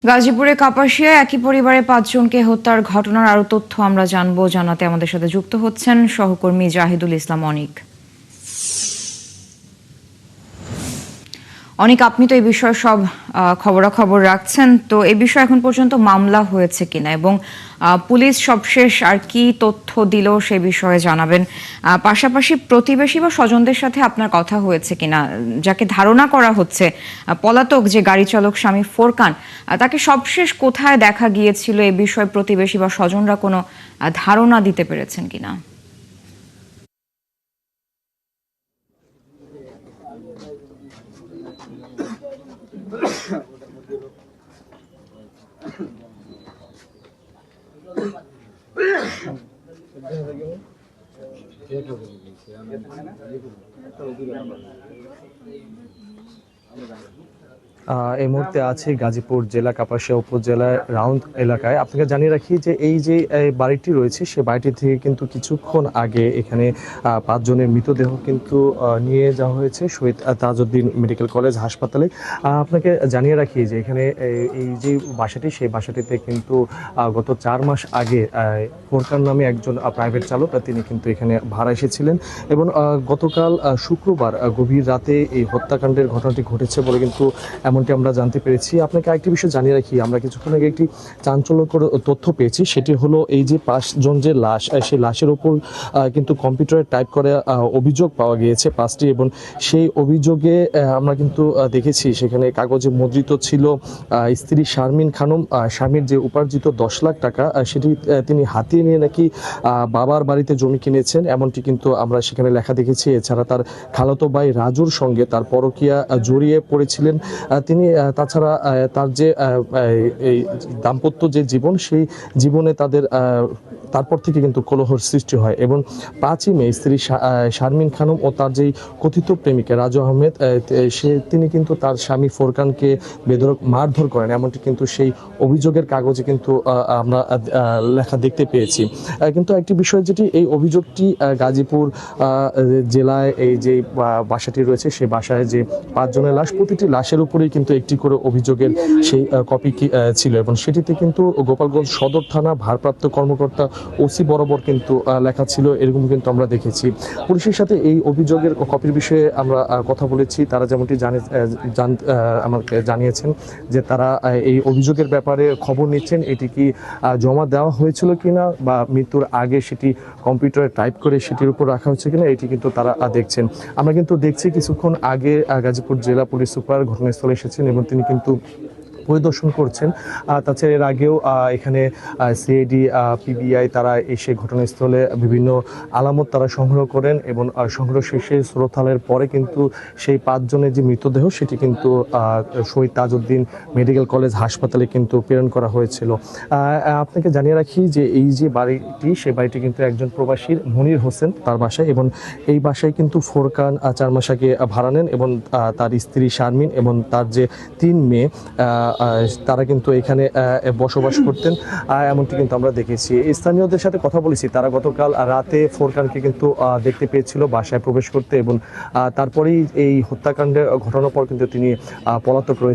গাজীপুরে কাপাসিয়ায় একই পরিবারের ৫ জনকে হত্যার ঘটনার আরো তথ্য আমরা জানাতে আমাদের সাথে যুক্ত হচ্ছেন সহকর্মী জাহিদুল ইসলাম অনিক। অনিক, আপনি তো এই বিষয়ে সব খবরাখবর রাখছেন, তো এই বিষয়ে এখন পর্যন্ত মামলা হয়েছে কিনা এবং পুলিশ সবশেষ আর কি তথ্য দিল সে বিষয়ে জানাবেন। পাশাপাশি প্রতিবেশী বা স্বজনদের সাথে আপনার কথা হয়েছে কিনা, যাকে ধারণা করা হচ্ছে পলাতক যে গাড়ি চালক স্বামী ফোরকান, তাকে সবশেষ কোথায় দেখা গিয়েছিল এ বিষয়ে প্রতিবেশী বা স্বজনরা কোনো ধারণা দিতে পেরেছেন কিনা? এই মুহূর্তে আছে গাজীপুর জেলা কাপাসিয়া উপজেলার রাউন্ড এলাকায়। আপনাকে জানিয়ে রাখি যে এই যে বাড়িটি রয়েছে সে বাড়িটি থেকে কিন্তু কিছুক্ষণ আগে এখানে ৫ জনের মৃতদেহ কিন্তু নিয়ে যাওয়া হয়েছে শহীদ তাজউদ্দিন মেডিকেল কলেজ হাসপাতালে। আপনাকে জানিয়ে রাখি যে এখানে এই যে বাসাটি সেই বাসাটিতে কিন্তু গত ৪ মাস আগে ফোরকান নামে একজন প্রাইভেট চালক তিনি কিন্তু এখানে ভাড়া এসেছিলেন এবং গতকাল শুক্রবার গভীর রাতে এই হত্যাকাণ্ডের ঘটনাটি ঘটেছে বলে কিন্তু এমনটি আমরা জানতে পেরেছি। আপনাকে আরেকটি বিষয় জানিয়ে রাখি, আমরা কিছুক্ষণ আগে একটি চাঞ্চল্যকর তথ্য পেয়েছি, সেটি হলো এই যে ৫ জন যে লাশ, সেই লাশের ওপর কিন্তু কম্পিউটারে টাইপ করে অভিযোগ পাওয়া গিয়েছে ৫টি এবং সেই অভিযোগে আমরা কিন্তু দেখেছি সেখানে কাগজে মুদ্রিত ছিল স্ত্রী শারমিন খানম। স্বামীর যে উপার্জিত ১০ লাখ টাকা সেটি তিনি হাতিয়ে নিয়ে নাকি বাবার বাড়িতে জমি কিনেছেন, এমনটি কিন্তু আমরা সেখানে লেখা দেখেছি। এছাড়া তার খালাতো ভাই রাজুর সঙ্গে তার পরকীয়া জড়িয়ে পড়েছিলেন তিনি। তাছাড়া তার যে এই দাম্পত্য যে জীবন, সেই জীবনে তারপর থেকে কিন্তু কলহর সৃষ্টি হয় এবং ৫ই মে স্ত্রী শারমিন খানম ও তার যেই কথিত প্রেমিকা রাজু আহমেদ তিনি কিন্তু তার স্বামী ফোরকানকে বেধড়ক মারধর করেন, এমনটি কিন্তু সেই অভিযোগের কাগজে কিন্তু আমরা লেখা দেখতে পেয়েছি। কিন্তু একটি বিষয় যেটি, এই অভিযোগটি গাজীপুর জেলায় এই যে বাসাটি রয়েছে সেই বাসায় যে ৫ জনের লাশ, প্রতিটি লাশের উপরেই কিন্তু একটি করে অভিযোগের সেই কপি ছিল এবং সেটিতে কিন্তু গোপালগঞ্জ সদর থানা ভারপ্রাপ্ত কর্মকর্তা ওসি বরাবর কিন্তু লেখা ছিল, এরকম কিন্তু আমরা দেখেছি। পুলিশের সাথে এই অভিযোগের কপির বিষয়ে আমরা কথা বলেছি, তারা যেমনটি আমাকে জানিয়েছেন যে তারা এই অভিযোগের ব্যাপারে খবর নিচ্ছেন, এটি কি জমা দেওয়া হয়েছিল কিনা বা মৃত্যুর আগে সেটি কম্পিউটারে টাইপ করে সেটির উপর রাখা হচ্ছে কিনা, এটি কিন্তু তারা দেখছেন। আমরা কিন্তু দেখছি কিছুক্ষণ আগে গাজীপুর জেলা পুলিশ সুপার ঘটনাস্থলে এসেছেন এবং তিনি কিন্তু পরিদর্শন করছেন। তাছাড়া এর আগেও এখানে সিআইডি পিবিআই তারা এসে ঘটনাস্থলে বিভিন্ন আলামত তারা সংগ্রহ করেন এবং সংগ্রহ শেষে শ্রোতালের পরে কিন্তু সেই ৫ জনের যে মৃতদেহ সেটি কিন্তু শহীদ তাজউদ্দিন মেডিকেল কলেজ হাসপাতালে কিন্তু প্রেরণ করা হয়েছিল। আপনাকে জানিয়ে রাখি যে এই যে বাড়িটি, সেই বাড়িটি কিন্তু একজন প্রবাসীর মনির হোসেন তার বাসায় এবং এই বাসায় কিন্তু ফোরকান ৪ মাস আগে ভাড়া নেন এবং তার স্ত্রী শারমিন এবং তার যে ৩ মেয়ে তারা কিন্তু এখানে বসবাস করতেন, এমনটি কিন্তু আমরা দেখেছি। স্থানীয়দের সাথে কথা বলেছি, তারা গতকাল রাতে ফোরকানকে কিন্তু দেখতে পেয়েছিল বাসায় প্রবেশ করতে এবং তারপরেই এই হত্যাকাণ্ডের ঘটনার পর কিন্তু তিনি পলাতক রয়েছেন।